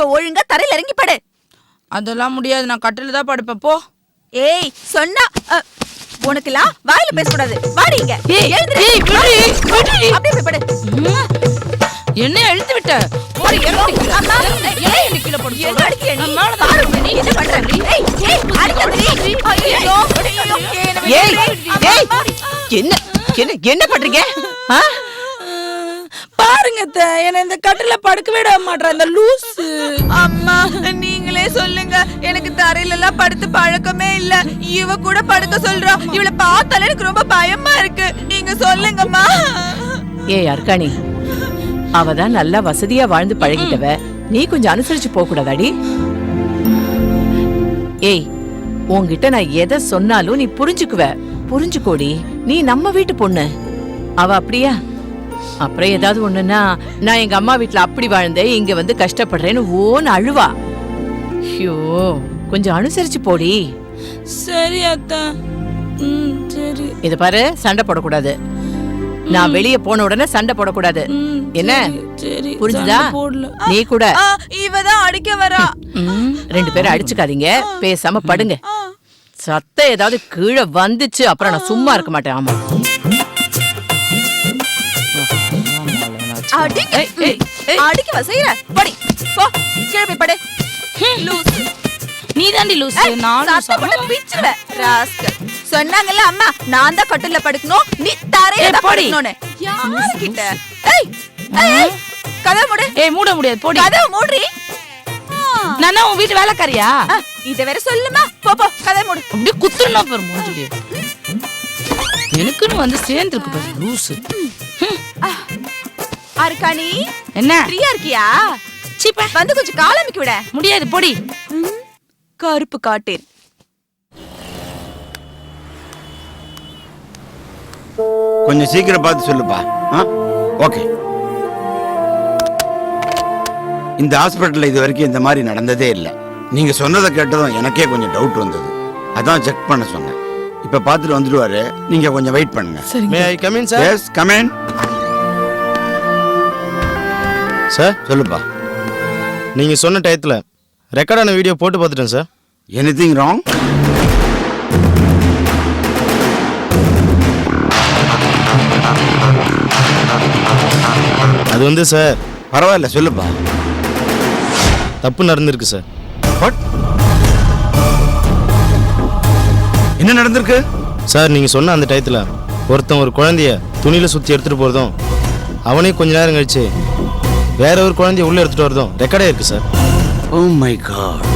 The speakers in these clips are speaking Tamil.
இப்ப ஒழுங்கா தரையில இறங்கி படு. அதெல்லாம் முடியாது, நான் கட்டில தான் படுப்பேன். போ. ஏய் சொன்னா உனக்குலாம் வாயில பேசக்கூடாது. வாடி இங்க. அப்படியே போய் படு. என்ன எழுத்து விட்ட? போடி அம்மா. ஏய் என்ன கீழ போடு. என்ன அடிக்கிற நீ? பாரு நீ என்ன பண்ற நீ? ஏய் அடிக்காதடி. ஐயோ ஏய் என்ன என்ன என்ன பண்றீங்க? பாருங்க என்ன இந்த கட்டில படுக்க விட மாட்டேன் இந்த லூசு. அம்மா நீங்களே சொல்லுங்க, எனக்கு தரையில எல்லாம் படுத்து பழக்கமே இல்ல. இவ கூட படுக்க சொல்றா. இவளை பார்த்தாலே எனக்கு ரொம்ப பயமா இருக்கு. நீங்க சொல்லுங்கம்மா. ஏய் அர்க்காணி, அவதான் நல்லா வசதியா வாழ்ந்து பழகிட்டவ, நீ கொஞ்சம் அனுசரிச்சு போக கூடாதாடி? ஏய் உன்கிட்ட நான் எதை சொன்னாலும் நீ புரிஞ்சுக்கோடி. நீ நம்ம வீட்டு பொண்ணு, அவ அப்படியா? அப்புறம் ஏதாவது ஒண்ணுன்னா நான் எங்க அம்மா வீட்டுல அப்படி வாழ்ந்தேன், இங்க வந்து கஷ்டப்படுறேன்னு ஓன்னு அழுவா. ஐயோ கொஞ்சம் அனுசரிச்சு போடி. சரி அத்தா. சரி. இத பாரு, சண்டை போடக்கூடாது. நான் வெளியே போன உடனே சண்டை போடக்கூடாது. என்ன புரிஞ்சுதா? நீ கூட இவதான் அடிக்க வரா. 2 பேரும் அடிச்சுக்காதீங்க, பேசாம படுங்க. சத்தம் ஏதாவது கீழே வந்துச்சு அப்புறம் நான் சும்மா இருக்க மாட்டேன். ஆமா அடிக்க வசைற படி. போ கீழே போய் படு. லூசு நீ தாண்டி லூசு. நான் சத்தப்பட்டு பிச்சுவே ராஸ்கல். சொன்னாங்கல்ல அம்மா, நான் தான் கட்டில படுக்கணும், நீ தரையில படுக்கணும்னு. யார்கிட்ட? ஏய் ஏய் கதவு மூடு. ஏய் மூட முடியாது, போடி. கதவு மூடுறீ. நானா உன் வீட்டு வேலைக்காரியா? இத வேற சொல்லுமா? போ போ கதவு மூடு. அப்படியே குத்துறணும் பாரு மூஞ்சிலே. எனக்குன்னு வந்து சேர்ந்துருக்கு பாரு லூசு. அர்க்காணி என்ன ஃப்ரீயா இருக்கியா? சீப்பா வந்து கொஞ்சம் காலமிக்க விட. முடியாது, போடி. கருப்பு காட்டேன். கொஞ்சம் சீக்கிரம் பார்த்து சொல்லுப்பா. ஓகே. இந்த ஹாஸ்பிட்டல்ல இது வரைக்கும் இந்த மாதிரி நடந்ததே இல்லை. நீங்க சொன்னதை கேட்டதும் எனக்கே கொஞ்சம் டவுட் வந்தது, அதான் செக் பண்ண சொன்னேன். இப்ப பார்த்துட்டு வந்துடுவாரு, நீங்க கொஞ்சம் வெயிட் பண்ணுங்க. May I come in sir? Yes come in. Sir சொல்லுப்பா. நீங்க சொன்ன டயத்துல ரெக்கார்டான வீடியோ போட்டு பார்த்துட்டேன் சார். Anything wrong? அது வந்து சார். பரவாயில்ல சொல்லுப்பா. தப்பு நடந்திருக்கு சார். வாட்? என்ன நடந்திருக்கு சார்? நீங்க சொன்ன அந்த டயத்துல ஒருத்தன் ஒரு குழந்தைய துணியில சுத்தி எடுத்துட்டு போறதும், அவனே கொஞ்ச நேரம் கழிச்சு வேற ஒரு குழந்தைய உள்ள எடுத்துட்டு வரதும் ரெக்கார்டே இருக்கு சார். Oh my God.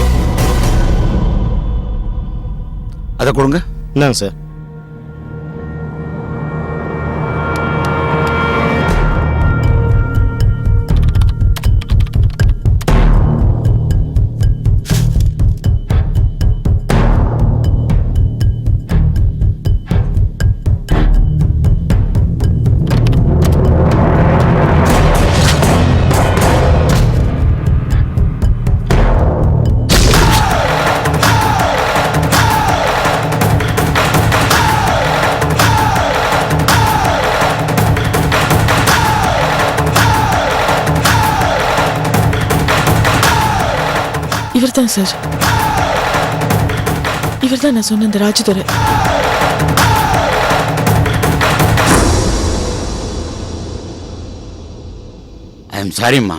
அதை கொடுங்க. என்னங்க சார்? இவர்தான் சார், இவர்தான் நான் சொன்ன அந்த ராஜதுரை. ஐ எம் சாரிம்மா.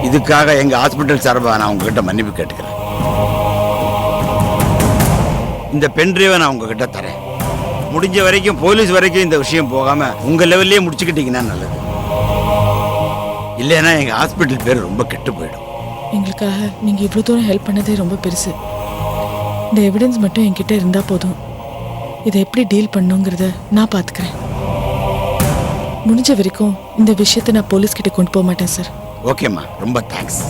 இதுக்காக எங்க ஹாஸ்பிட்டல் சார்பாக நான் உங்ககிட்ட மன்னிப்பு கேட்டுக்கிறேன். இந்த பென் டிரைவை நான் உங்ககிட்ட தரேன். முடிஞ்ச வரைக்கும் போலீஸ் வரைக்கும் இந்த விஷயம் போகாம உங்க லெவல்லே முடிச்சுக்கிட்டீங்கன்னா நல்லது. இல்லைன்னா எங்க ஹாஸ்பிட்டல் பேர் ரொம்ப கெட்டு போயிடும். எங்களுக்காக நீங்க இவ்வளவு தூரம் ஹெல்ப் பண்ணதே ரொம்ப பெருசு. இந்த எவிடன்ஸ் மட்டும் என்கிட்ட இருந்தா போதும். இதை எப்படி டீல் பண்ணுங்கிறத நான் பாத்துக்கிறேன். முடிஞ்ச வரைக்கும் இந்த விஷயத்தை நான் போலீஸ் கிட்ட கொண்டு போக மாட்டேன் சார். ஓகேம்மா, ரொம்ப தேங்க்ஸ்.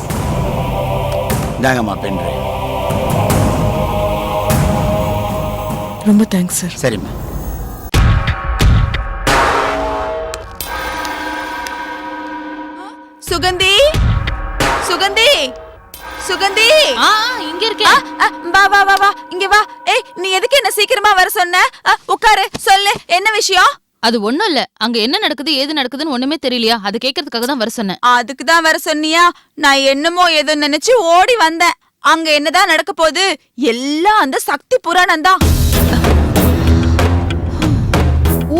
இந்தாங்கம்மா பென் டிரைவ். ரொம்ப தேங்க்ஸ் சார். சரிம்மா. சுகந்தி, சுகந்தி, சுகந்தி. இங்க இருக்கேன். வா வா வா வா, இங்க வா. ஏய் நீ எதுக்கு என்ன சீக்கிரமா வர சொன்ன? உட்காரு, சொல்லு என்ன விஷயம்? அது ஒண்ணும் இல்ல. அங்க என்ன நடக்குது ஏது நடக்குதுன்னு ஒண்ணுமே தெரியலையா? அது கேக்குறதுக்காக தான் வர சொன்னேன். அதுக்கு தான் வர சொன்னியா? நான் என்னமோ ஏதோ நினைச்சு ஓடி வந்தேன். அங்க என்னதான் நடக்க போகுது? எல்லாம் அந்த சக்தி புராணம் தான்.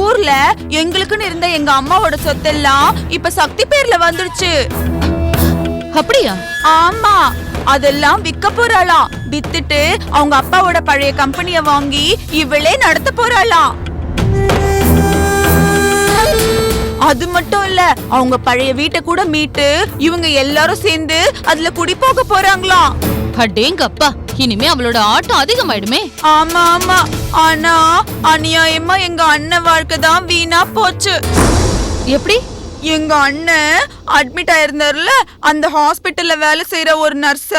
ஊர்ல எங்களுக்குன்னு இருந்த எங்க அம்மாவோட சொத்தெல்லாம் இப்ப சக்தி பேர்ல வந்துருச்சு. அப்படியா? ஆமா, அதெல்லாம் விற்க போறாளாம். வித்துட்டு அவங்க அப்பாவோட பழைய கம்பெனிய வாங்கி இவளே நடத்த போறாளாம். அது மட்டும் இல்ல, அவங்க பழைய வீட்டை கூட மீட்டு இவங்க எல்லாரும் சேர்ந்து அதுல குடி போக போறாங்களாம். அடேங்கப்பா, இனிமே அவளோட ஆட்டம் அதிகமாயிடுமே. ஆமா ஆமா, ஆனா அநியாயமா எங்க அண்ணன் வாழ்க்கை தான் வீணா போச்சு. எப்படி? எங்க அண்ணன் அட்மிட் ஆயிருந்தாருல, அந்த ஹாஸ்பிட்டல்ல வேலை செய்யற ஒரு நர்ஸ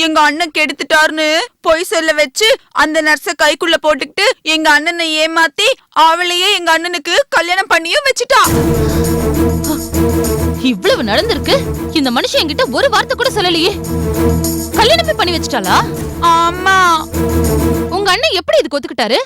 எங்க அண்ணன் கெடுத்துட்டாருன்னு பொய் சொல்ல வச்சு அந்த நர்ஸ கைக்குள்ள போட்டுக்கிட்டு எங்க அண்ணனை ஏமாத்தி அவளையே எங்க அண்ணனுக்கு கல்யாணம் பண்ணியும் வச்சுட்டா. இவ்வளவு நடந்திருக்கு. இந்த மனுஷன் என்கிட்ட ஒரு வார்த்தை கூட சொல்லலையே. கல்யாணமே பண்ணி வச்சுட்டாளா? ஆமா. உங்க அண்ணன் எப்படி இதுக்கு ஒத்துக்கிட்டாரு?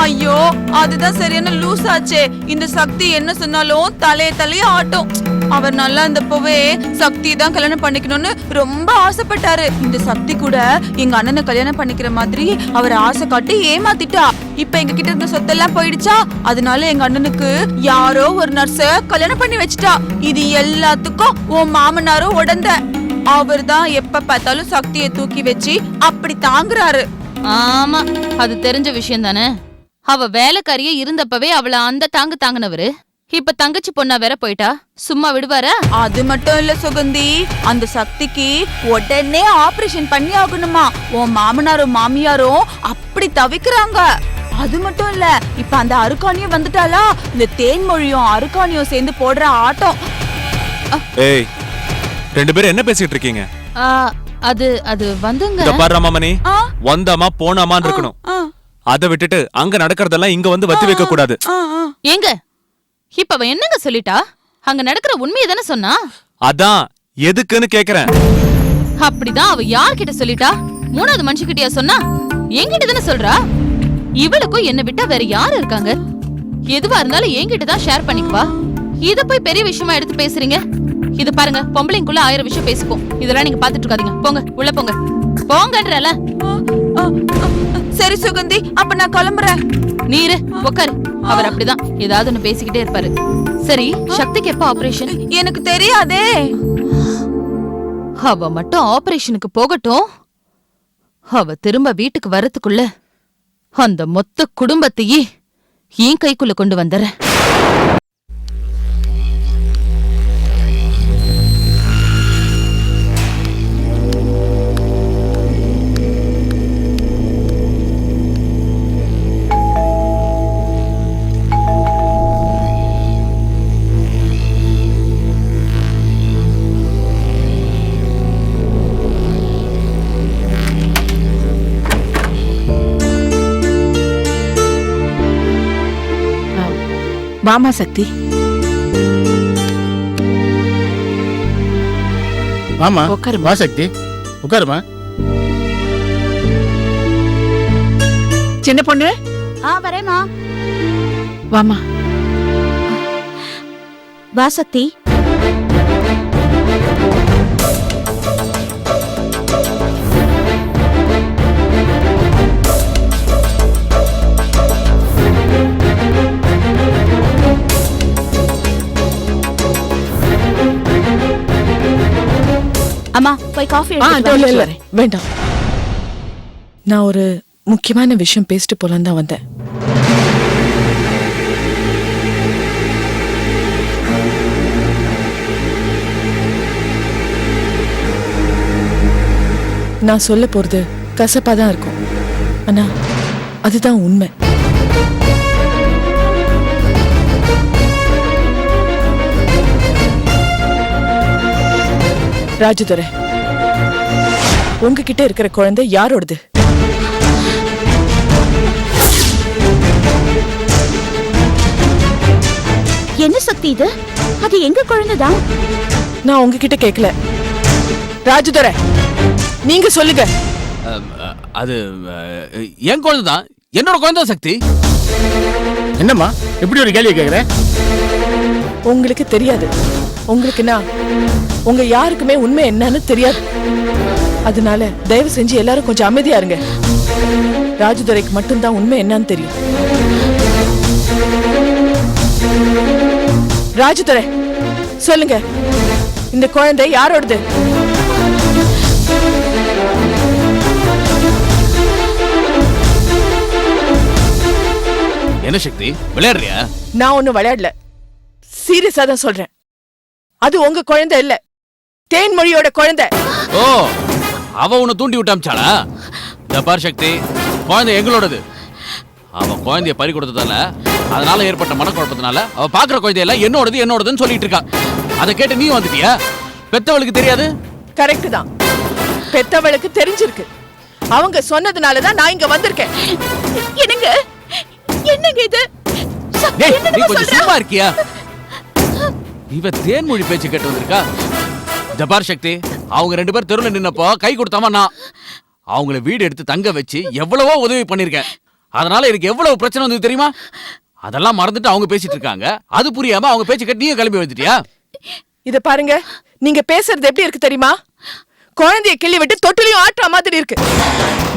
ஐயோ, அதுதான் சரியான லூஸ் ஆச்சே. இந்த சக்தி என்ன சொன்னாலும் தலைய ஆட்டும். அவர் நல்லா இருந்தப்பவே சக்தி தான் கல்யாணம் பண்ணிக்கணும்னு ரொம்ப ஆசைப்பட்டாரு. இந்த சக்தி கூட எங்க அண்ணனை கல்யாணம் பண்ணிக்கிற மாதிரி அவர் ஆசை காட்டி ஏமாத்திட்டா. இப்ப எங்க கிட்ட இருந்த சொத்தெல்லாம் போயிடுச்சா, அதனால எங்க அண்ணனுக்கு யாரோ ஒரு நர்ஸ கல்யாணம் பண்ணி வச்சுட்டா. இது எல்லாத்துக்கும் உன் மாமனாரும் உடந்த. அவர் தான் எப்ப பார்த்தாலும் சக்தியை தூக்கி வச்சு அப்படி தாங்குறாரு. ஆமா, அது தெரிஞ்ச விஷயம் தானே. அவ வேலைக்காரியே இருந்தப்பவே அவள அந்த தாங்கினவரு இப்ப தங்கச்சி பொண்ணா வேற போயிட்டா. சும்மா விடுவாரா? அது மட்டும் இல்ல சுகந்தி, அந்த சக்திக்கு உடனே ஆபரேஷன் பண்ணி ஆகணுமா. உன் மாமனாரும் மாமியாரும் அப்படி தவிக்கிறாங்க. அது மட்டும் இல்ல, இப்ப அந்த அருக்காணியும் வந்துட்டாளா. இந்த தேன்மொழியும் அருக்காணியும் சேர்ந்து போடுற ஆட்டம். ஏய், ரெண்டு பேரும் என்ன பேசிட்டு இருக்கீங்க? அது அது வந்துங்க. இத பாரு ராமமணி, வந்தமா போனாமான்னு இருக்கணும். அத விட்டுட்டு அங்க நடக்கிறதெல்லாம் இங்க வந்து வத்தி வைக்க கூடாது. ஏங்க, இப்ப அவ என்னங்க சொல்லிட்டா? அங்க நடக்கிற உண்மையை தானே சொன்னா. அதான் எதுக்குன்னு கேக்குறேன். அப்படிதான் அவ யார்கிட்ட சொல்லிட்டா? மூணாவது மனுஷகிட்டயா சொன்னா? என்கிட்ட தானே சொல்றா. இவளுக்கும் என்ன விட்டா வேற யாரு இருக்காங்க? எதுவா இருந்தாலும் என்கிட்ட தான் ஷேர் பண்ணிக்குவா. இத போய் பெரிய விஷயமா எடுத்து பேசுறீங்க. இது பாருங்க, பொம்பளைக்குள்ள 1000 விஷயம் பேசிப்போம். இதெல்லாம் நீங்க பாத்துட்டு இருக்காதீங்க. போங்க, உள்ள போங்க. போங்கன்றல. சரி சுகந்தி, அப்ப நான் கிளம்புறேன். நீரு உட்காரு. அவர் அப்படிதான் ஏதாவது ஒண்ணு பேசிக்கிட்டே இருப்பாரு. சரி, சக்திக்கு எப்ப ஆபரேஷன்? எனக்கு தெரியாதே. அவ மட்டும் ஆபரேஷனுக்கு போகட்டும். அவ திரும்ப வீட்டுக்கு வரதுக்குள்ள அந்த மொத்த குடும்பத்தையே என் கைக்குள்ள கொண்டு வந்துறேன். வாமா சக்தி. ஆமா, உட்காருமா. வா சக்தி, உட்காருமா. சின்ன பொண்ணு, வரேமா. வாமா. வா சக்தி. அம்மா, போய் காஃபி இல்ல, வேண்டாம். நான் ஒரு முக்கியமான விஷயம் பேசிட்டு போலாம் தான் வந்தேன். நான் சொல்ல போறது கசப்பா தான் இருக்கும், ஆனா அதுதான் உண்மை. ராஜதுரை, உங்ககிட்ட இருக்கிற குழந்தை யாரோடது? என்ன சக்தி இது? அது எங்க குழந்தைதான். நான் உங்ககிட்ட கேட்கல. ராஜதுரை, நீங்க சொல்லுங்க. அது என் குழந்தை தான். என்னோட குழந்தை சக்தி. என்னம்மா எப்படி ஒரு கேள்வி கேக்குற? உங்களுக்கு தெரியாது. உங்களுக்குன்னா உங்க யாருக்குமே உண்மை என்னன்னு தெரியாது. அதனால தயவு செஞ்சு எல்லாரும் கொஞ்சம் அமைதியா இருங்க. ராஜதுரைக்கு மட்டும்தான் உண்மை என்னன்னு தெரியும். ராஜதுரை, சொல்லுங்க, இந்த குழந்தை யாரோடது? என்ன சக்தி, விளையாடுறியா? நான் ஒண்ணும் விளையாடல, சீரியஸா தான் சொல்றேன். அது உங்க குழந்தை இல்ல, தேன்மொழியோட குழந்தை. ஓ, அவ உன்னை தூண்டி விட்டாமிச்சாளா? இந்த பார் சக்தி, குழந்தை எங்களோடது. அவ குழந்தைய பறி கொடுத்ததால, அதனால ஏற்பட்ட மனக்குழப்பத்தினால அவ பாக்குற குழந்தையெல்லாம் என்னோடதுன்னு சொல்லிட்டு இருக்கா. அதை கேட்டு நீ வந்துட்டியா? பெத்தவளுக்கு தெரியாது? கரெக்ட் தான், பெத்தவளுக்கு தெரிஞ்சிருக்கு. அவங்க சொன்னதுனாலதான் நான் இங்க வந்திருக்கேன். என்னங்க என்னங்க இது? டேய், நீ கொஞ்சம் சும்மா இருக்கியா? இவ தேன்மொழி பேச்சு கேட்டு வந்திருக்கா. ஜபார் சக்தி, அவங்க 2 பேர் தெருவில் நின்னப்போ கை கொடுத்தாமா நான் அவங்கள வீடு எடுத்து தங்க வச்சு எவ்வளவோ உதவி பண்ணிருக்கேன். அதனால எனக்கு எவ்வளவு பிரச்சனை வந்தது தெரியுமா? அதெல்லாம் மறந்துட்டு அவங்க பேசிட்டு இருக்காங்க. அது புரியாம அவங்க பேச்சு கேட்டு நீங்க கிளம்பி வந்துட்டியா? இத பாருங்க, நீங்க பேசுறது எப்படி இருக்கு தெரியுமா? குழந்தைய கிள்ளி விட்டு தொட்டிலையும் ஆட்டுற மாதிரி இருக்கு.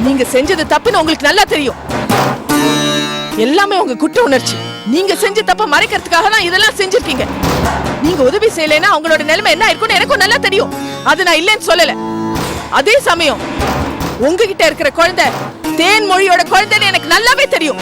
நீங்க செஞ்சது தப்புன்னு உங்களுக்கு நல்லா தெரியும். எல்லாமே உங்க குற்ற உணர்ச்சி. நீங்க செஞ்ச தப்ப மறைக்கிறதுக்காக தான் இதெல்லாம் செஞ்சிருக்கீங்க. நீங்க உதவி செய்யலைன்னா அவங்களோட நிலைமை என்ன இருக்கும்னு எனக்கும் நல்லா தெரியும். அது நான் இல்லைன்னு சொல்லல. அதே சமயம் உங்ககிட்ட இருக்கிற குழந்தை தேன்மொழியோட குழந்தைன்னு எனக்கு நல்லாவே தெரியும்.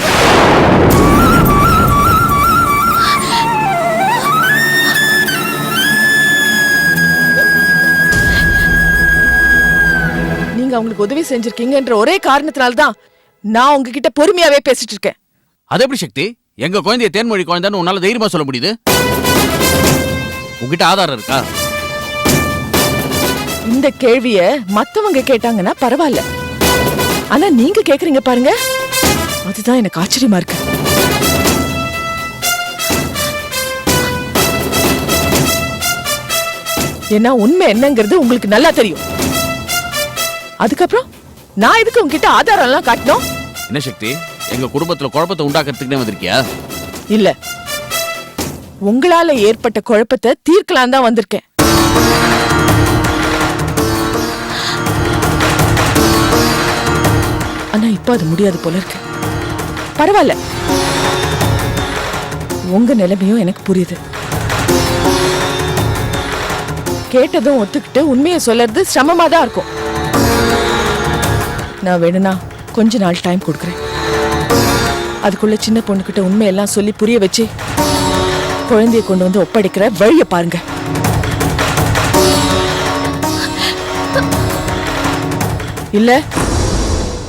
நீங்க அவங்களுக்கு உதவி செஞ்சிருக்கீங்கன்ற ஒரே காரணத்தினால்தான் நான் உங்ககிட்ட பொறுமையாவே பேசிட்டு இருக்கேன். அது எப்படி சக்தி, எங்க குழந்தைய தேன்மொழி குழந்தைன்னு உன்னால தைரியமா சொல்ல முடியுது? உங்ககிட்ட ஆதாரம் இருக்கா? இந்த கேள்விய மத்தவங்க கேட்டாங்கன்னா பரவாயில்ல, ஆனா நீங்க கேக்குறீங்க பாருங்க, அதுதான் எனக்கு ஆச்சரியமா இருக்கு. ஏன்னா உண்மை என்னங்கிறது உங்களுக்கு நல்லா தெரியும். அதுக்கப்புறம் நான் எதுக்கு உங்ககிட்ட ஆதாரம் எல்லாம் காட்டணும்? என்ன சக்தி, எங்க குடும்பத்துல குழப்பத்தை உண்டாக்குறதுக்குனே வந்திருக்கியா? இல்ல, உங்களால ஏற்பட்ட குழப்பத்தை தீர்க்கலாம் தான் வந்திருக்கேன். ஆனா இப்ப அது முடியாது போல இருக்கு. பரவாயில்ல, உங்க நிலைமையும் எனக்கு புரியுது. கேட்டதும் ஒத்துக்கிட்டு உண்மையை சொல்றது சிரமமா தான் இருக்கும். நான் வேணும்னா கொஞ்ச நாள் டைம் கொடுக்குறேன். அதுக்குள்ள சின்ன பொண்ணுகிட்ட உண்மையெல்லாம் சொல்லி புரிய வச்சு குழந்தைய கொண்டு வந்து ஒப்படைக்கிற வழிய பாருங்க. இல்ல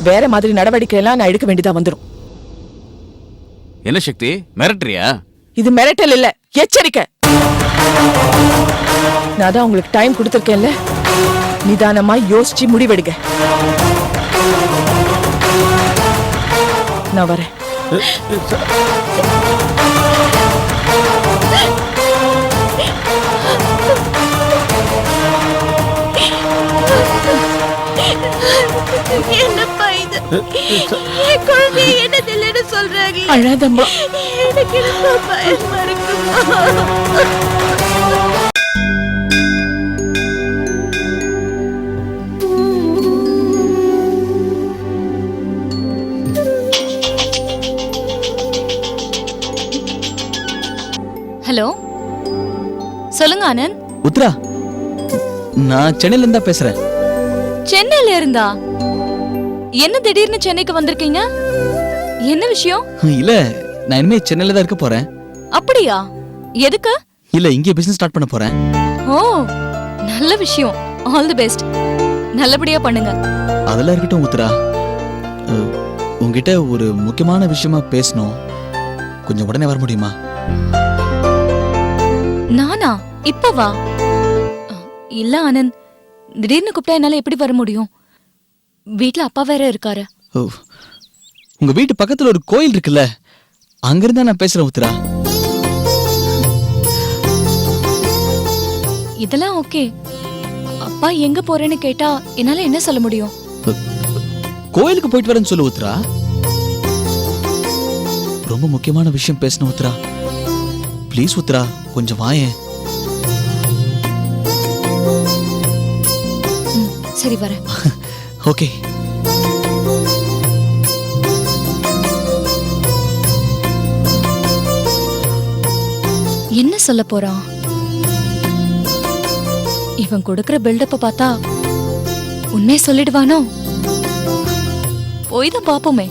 வேற மாதிரி நடவடிக்கை எல்லாம் நான் எடுக்க வேண்டியதா வந்துடும். என்ன சக்தி, மிரட்டுறியா? இது மிரட்டல் இல்ல, எச்சரிக்கை. நான் தான் உங்களுக்கு டைம் கொடுத்திருக்கேன்ல, நிதானமா யோசிச்சு முடிவெடுங்க. நான் வரேன். என்னப்பா இது? என் குழந்தைய என்னதில்லைன்னு சொல்றாங்க. அழாதம்மா. எனக்கு ரொம்ப பயமா இருக்குமா. ஹலோ, சொல்லுங்க ஆனந்த். உத்ரா, நான் சென்னையில இருந்தா பேசுறேன். சென்னையில இருந்தா? என்ன திடீர்னு சென்னைக்கு வந்திருக்கீங்க? என்ன விஷயம்? இல்ல, நான் இனிமே சென்னையில தான் இருக்க போறேன். அப்படியா? எதுக்கு? இல்ல, இங்கே பிசினஸ் ஸ்டார்ட் பண்ண போறேன். ஓ, நல்ல விஷயம். All the best. நல்லபடியா பண்ணுங்க. அதெல்லாம் இருக்கட்டும் உத்ரா, உங்ககிட்ட ஒரு முக்கியமான விஷயமா பேசணும். கொஞ்சம் உடனே வர முடியுமா? நானா? இப்பவா? இல்ல ஆனந்த், திடீர்னு கூப்பிட்டா என்னால எப்படி வர முடியும்? வீட்ல அப்பா வேற இருக்காரு. உங்க வீட்டு பக்கத்துல ஒரு கோயில் இருக்குல்ல, அங்கிருந்தா நான் பேசுறேன் உத்ரா. இதெல்லாம் ஓகே. அப்பா எங்க போறேன்னு கேட்டா என்னால என்ன சொல்ல முடியும்? கோயிலுக்கு போயிட்டு வரேன்னு சொல்லு உத்ரா. ரொம்ப முக்கியமான விஷயம் பேசணும் உத்ரா. ப்ளீஸ் உத்ரா, கொஞ்சம் வாயேன். சரி வரேன். ஓகே. என்ன சொல்ல போறான்? இவன் கொடுக்கிற பில்டப்ப பார்த்தா உண்மையை சொல்லிடுவானோ? போய் தான் பாப்போமே.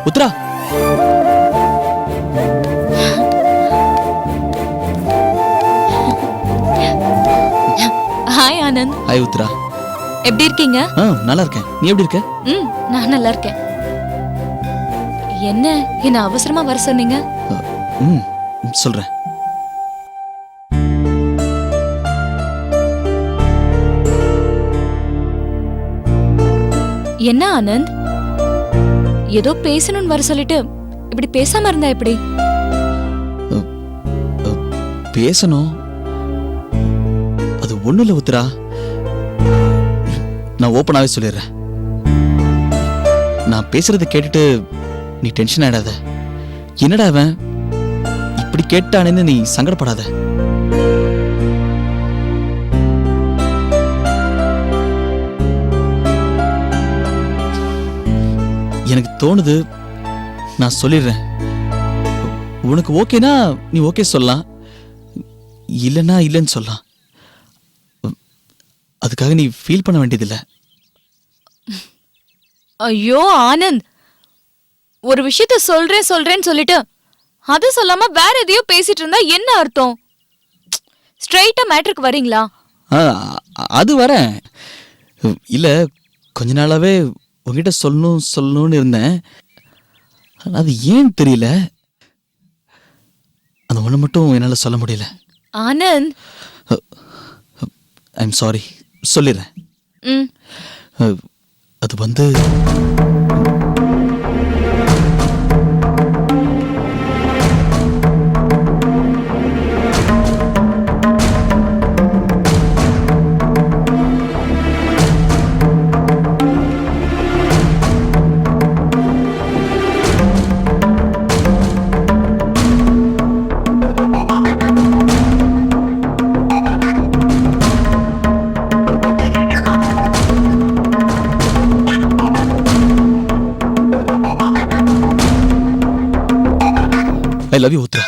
உத்ரா, ஹாய் ஆனந்த். ஹாய் உத்ரா. எப்படி இருக்கீங்க? நல்லா இருக்கேன். நீ எப்படி இருக்க? நான் நல்லா இருக்கேன். என்ன அவசரமா வர சொன்னீங்க? சொல்றேன். என்ன ஆனந்த், ஏதோ பேசணும்னு வர சொல்லிட்டு இப்படி பேசாம இருந்தா எப்படி? பேசணும். அது ஒண்ணு இல்ல உத்ரா, நான் ஓப்பனாவே சொல்லிடுறேன். நான் பேசுறதை கேட்டுட்டு நீ டென்ஷன் ஆயிடாத. என்னடா அவன் இப்படி கேட்டானேன்னு நீ சங்கடப்படாத. எனக்கு தோணுது, நான் சொல்லிடுறேன். உனக்கு ஓகேனா நீ ஓகே சொல்லலாம், இல்லைன்னா இல்லைன்னு சொல்லலாம். அதுக்காக நீ ஃபீல் பண்ண வேண்டியதில்லை. ஐயோ ஆனந்த், ஒரு விஷயத்த சொல்றேன்னு சொல்லிட்டு அது சொல்லாம வேற எதையோ பேசிட்டு இருந்தா என்ன அர்த்தம்? ஸ்ட்ரைட்டா மேட்டருக்கு வரீங்களா? அது வரேன். இல்ல, கொஞ்ச நாளாவே உங்ககிட்ட சொல்லணும்னு இருந்தேன். அது ஏன் தெரியல, அந்த ஒண்ணு மட்டும் என்னால சொல்ல முடியல. ஆனந்த், ஐம் சாரி, சொல்லிடுறேன். அது வந்து I love you, Uttara.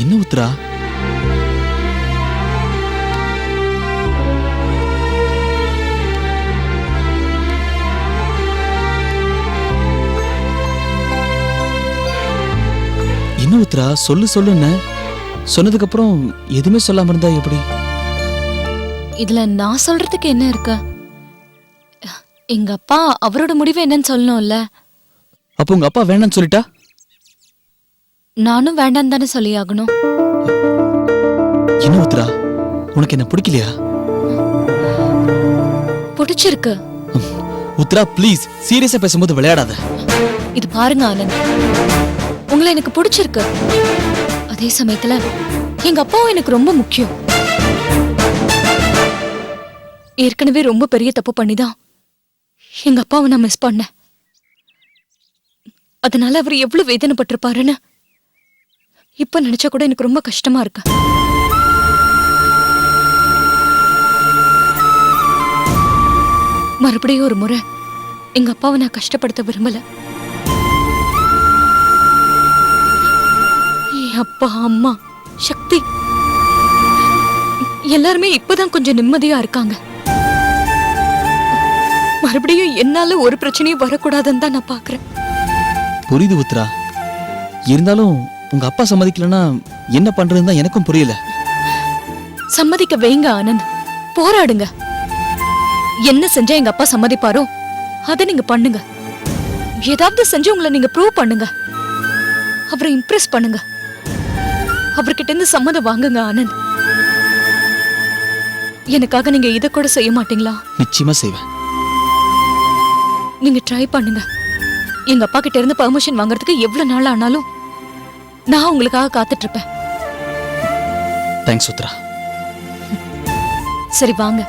என்ன உத்ரா? என்ன உத்ரா, சொல்லுன்னு சொன்னதுக்கு அப்புறம் எதுவுமே சொல்லாம இருந்தா எப்படி? இதுல நான் சொல்றதுக்கு என்ன இருக்கு? எங்க அப்பா அவரோட முடிவு என்னன்னு சொல்லணும்ல. அப்போ உங்க அப்பா வேண்டாம்னு சொல்லிட்டா நானும் வேண்டாம் தானே சொல்லி ஆகணும். என்ன உத்ரா, உனக்கு என்ன பிடிக்கலையா? பிடிச்சிருக்கு. உத்ரா ப்ளீஸ், சீரியஸா பேசும்போது விளையாடாத. இது பாருங்க ஆனந்த், உங்களை எனக்கு பிடிச்சிருக்கு. அதே சமயத்துல எங்க அப்பாவும் எனக்கு ரொம்ப முக்கியம். ஏற்கனவே ரொம்ப பெரிய தப்பு பண்ணிதான் எங்க அப்பாவை நான் மிஸ் பண்ணேன். அதனால அவர் எவ்வளவு வேதனைப்பட்டிருப்பாருன்னு இப்ப நினைச்சா கூட எனக்கு ரொம்ப கஷ்டமா இருக்கு. மறுபடியும் ஒரு முறை எங்க அப்பாவை நான் கஷ்டப்படுத்த விரும்பல. என் அப்பா, அம்மா, சக்தி எல்லாருமே இப்பதான் கொஞ்சம் நிம்மதியா இருக்காங்க. மறுபடியும் என்னால ஒரு பிரச்சனையும் வரக்கூடாதுன்னு தான் நான் பாக்குறேன். புரியுது உத்ரா. இருந்தாலும் உங்க அப்பா சம்மதிக்கலன்னா என்ன பண்றதுன்னு தான் எனக்கும் புரியல. சம்மதிக்க வைங்க ஆனந்த், போராடுங்க. என்ன செஞ்சா எங்க அப்பா சம்மதிப்பாரோ அதை நீங்க பண்ணுங்க. ஏதாவது செஞ்சு உங்களை நீங்க ப்ரூவ் பண்ணுங்க. அவரை இம்ப்ரெஸ் பண்ணுங்க. அவர்கிட்ட இருந்து சம்மதம் வாங்குங்க ஆனந்த். எனக்காக நீங்க இதை கூட செய்ய மாட்டீங்களா? நிச்சயமா செய்வேன். நீங்க ட்ரை பண்ணுங்க. எங்க அப்பா கிட்ட இருந்து பெர்மிஷன் வாங்குறதுக்கு எவ்வளவு நாள் ஆனாலும் நான் உங்களுக்காக காத்துட்டு இருப்பேன். தேங்க்ஸ் உத்ரா. சரி வாங்க,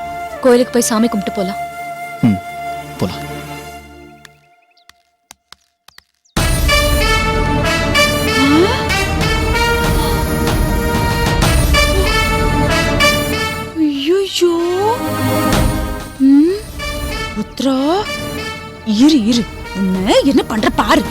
கோயிலுக்கு போய் சாமி கும்பிட்டு போலாம். போலாம். ஐயோ, உத்ரா, இரு உன்னை என்ன பண்ற பாரு.